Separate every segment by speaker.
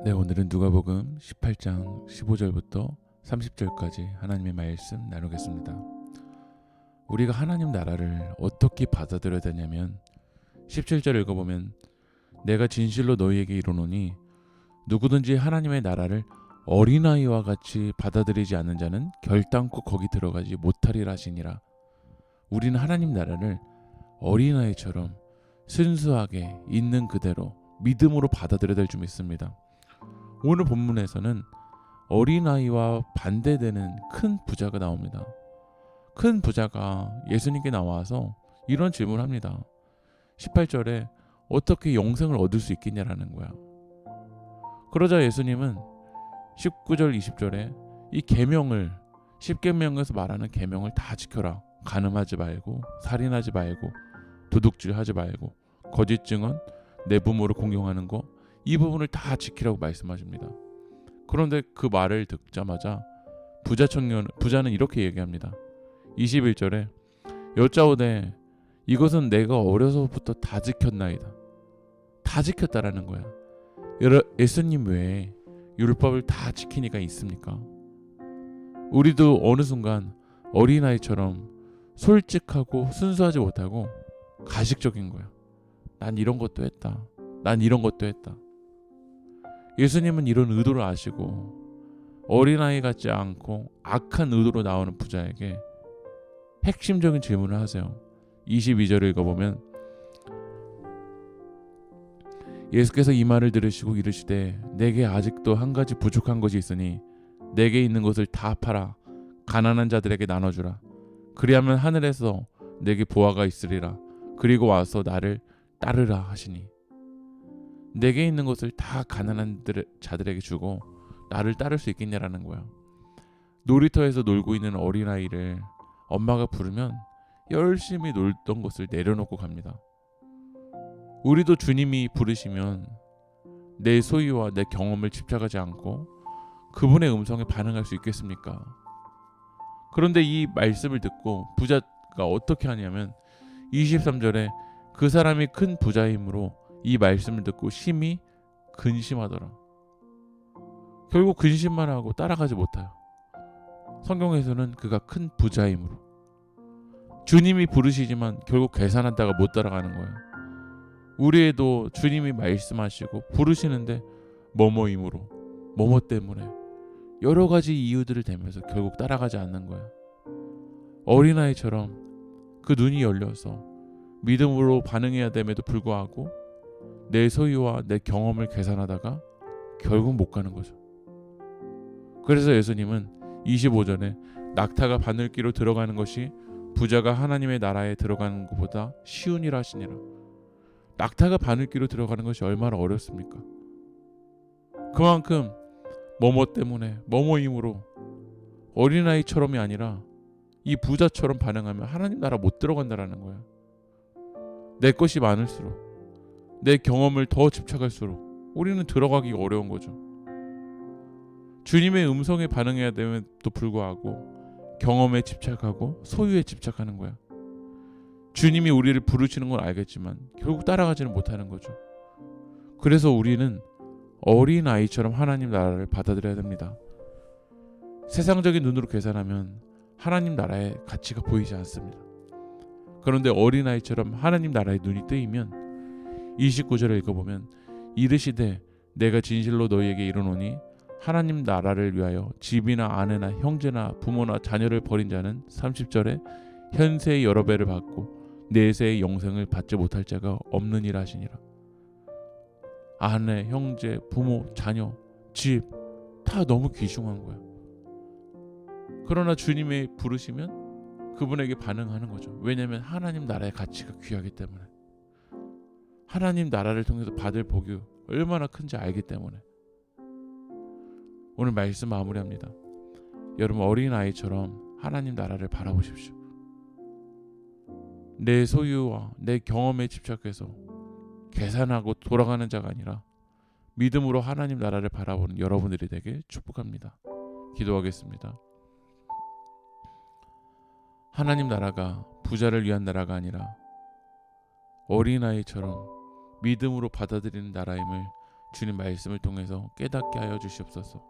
Speaker 1: 네, 오늘은 누가복음 18장 15절부터 30절까지 하나님의 말씀 나누겠습니다. 우리가 하나님 나라를 어떻게 받아들여야 되냐면 17절 읽어보면 내가 진실로 너희에게 이르노니 누구든지 하나님의 나라를 어린아이와 같이 받아들이지 않는 자는 결단코 거기 들어가지 못하리라 하시니라. 우리는 하나님 나라를 어린아이처럼 순수하게 있는 그대로 믿음으로 받아들여야 될 줄 믿습니다. 오늘 본문에서는 어린아이와 반대되는 큰 부자가 나옵니다. 큰 부자가 예수님께 나와서 이런 질문을 합니다. 18절에 어떻게 영생을 얻을 수 있겠냐라는 거야. 그러자 예수님은 19절 20절에 이 계명을 10계명에서 말하는 계명을 다 지켜라. 간음하지 말고 살인하지 말고 도둑질하지 말고 거짓 증언 내 부모를 공경하는 거 이 부분을 다 지키라고 말씀하십니다. 그런데 그 말을 듣자마자 부자는 이렇게 얘기합니다. 21절에 여짜오되 이것은 내가 어려서부터 다 지켰나이다. 다 지켰다라는 거야. 예수님 외에 율법을 다 지키니까 있습니까? 우리도 어느 순간 어린아이처럼 솔직하고 순수하지 못하고 가식적인 거야. 난 이런 것도 했다. 난 이런 것도 했다. 예수님은 이런 의도를 아시고 어린아이 같지 않고 악한 의도로 나오는 부자에게 핵심적인 질문을 하세요. 22절을 읽어보면 예수께서 이 말을 들으시고 이르시되 내게 아직도 한 가지 부족한 것이 있으니 내게 있는 것을 다 팔아 가난한 자들에게 나눠주라. 그리하면 하늘에서 내게 보화가 있으리라. 그리고 와서 나를 따르라 하시니 내게 있는 것을 다 가난한 자들에게 주고 나를 따를 수 있겠냐라는 거야. 놀이터에서 놀고 있는 어린아이를 엄마가 부르면 열심히 놀던 것을 내려놓고 갑니다. 우리도 주님이 부르시면 내 소유와 내 경험을 집착하지 않고 그분의 음성에 반응할 수 있겠습니까? 그런데 이 말씀을 듣고 부자가 어떻게 하냐면 23절에 그 사람이 큰 부자이므로 이 말씀을 듣고 심히 근심하더라. 결국 근심만 하고 따라가지 못해요. 성경에서는 그가 큰 부자이므로 주님이 부르시지만 결국 계산하다가 못 따라가는 거예요. 우리에도 주님이 말씀하시고 부르시는데 뭐뭐이므로 뭐뭐 때문에 여러 가지 이유들을 대면서 결국 따라가지 않는 거예요. 어린아이처럼 그 눈이 열려서 믿음으로 반응해야 됨에도 불구하고 내 소유와 내 경험을 계산하다가 결국 못 가는 거죠. 그래서 예수님은 25절에 낙타가 바늘귀로 들어가는 것이 부자가 하나님의 나라에 들어가는 것보다 쉬운 일 하시니라. 낙타가 바늘귀로 들어가는 것이 얼마나 어렵습니까? 그만큼 뭐뭐 때문에 뭐뭐이므로 어린아이처럼이 아니라 이 부자처럼 반응하면 하나님 나라 못 들어간다라는 거야. 내 것이 많을수록 내 경험을 더 집착할수록 우리는 들어가기가 어려운 거죠. 주님의 음성에 반응해야 됨에도 불구하고 경험에 집착하고 소유에 집착하는 거야. 주님이 우리를 부르시는 건 알겠지만 결국 따라가지는 못하는 거죠. 그래서 우리는 어린아이처럼 하나님 나라를 받아들여야 됩니다. 세상적인 눈으로 계산하면 하나님 나라의 가치가 보이지 않습니다. 그런데 어린아이처럼 하나님 나라의 눈이 뜨이면 29절을 읽어보면 이르시되 내가 진실로 너희에게 이르노니 하나님 나라를 위하여 집이나 아내나 형제나 부모나 자녀를 버린 자는 30절에 현세의 여러 배를 받고 내세의 영생을 받지 못할 자가 없느니라 하시니라. 아내, 형제, 부모, 자녀, 집 다 너무 귀중한 거야. 그러나 주님이 부르시면 그분에게 반응하는 거죠. 왜냐하면 하나님 나라의 가치가 귀하기 때문에. 하나님 나라를 통해서 받을 복이 얼마나 큰지 알기 때문에. 오늘 말씀 마무리합니다. 여러분 어린아이처럼 하나님 나라를 바라보십시오. 내 소유와 내 경험에 집착해서 계산하고 돌아가는 자가 아니라 믿음으로 하나님 나라를 바라보는 여러분들이 되길 축복합니다. 기도하겠습니다. 하나님 나라가 부자를 위한 나라가 아니라 어린아이처럼 믿음으로 받아들이는 나라임을 주님 말씀을 통해서 깨닫게 하여 주시옵소서.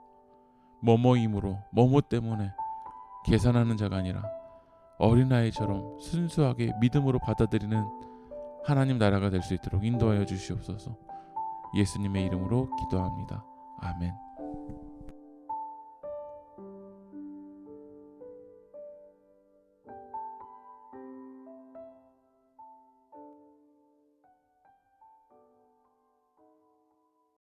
Speaker 1: 뭐뭐임으로 뭐뭐 때문에 계산하는 자가 아니라 어린아이처럼 순수하게 믿음으로 받아들이는 하나님 나라가 될 수 있도록 인도하여 주시옵소서. 예수님의 이름으로 기도합니다. 아멘.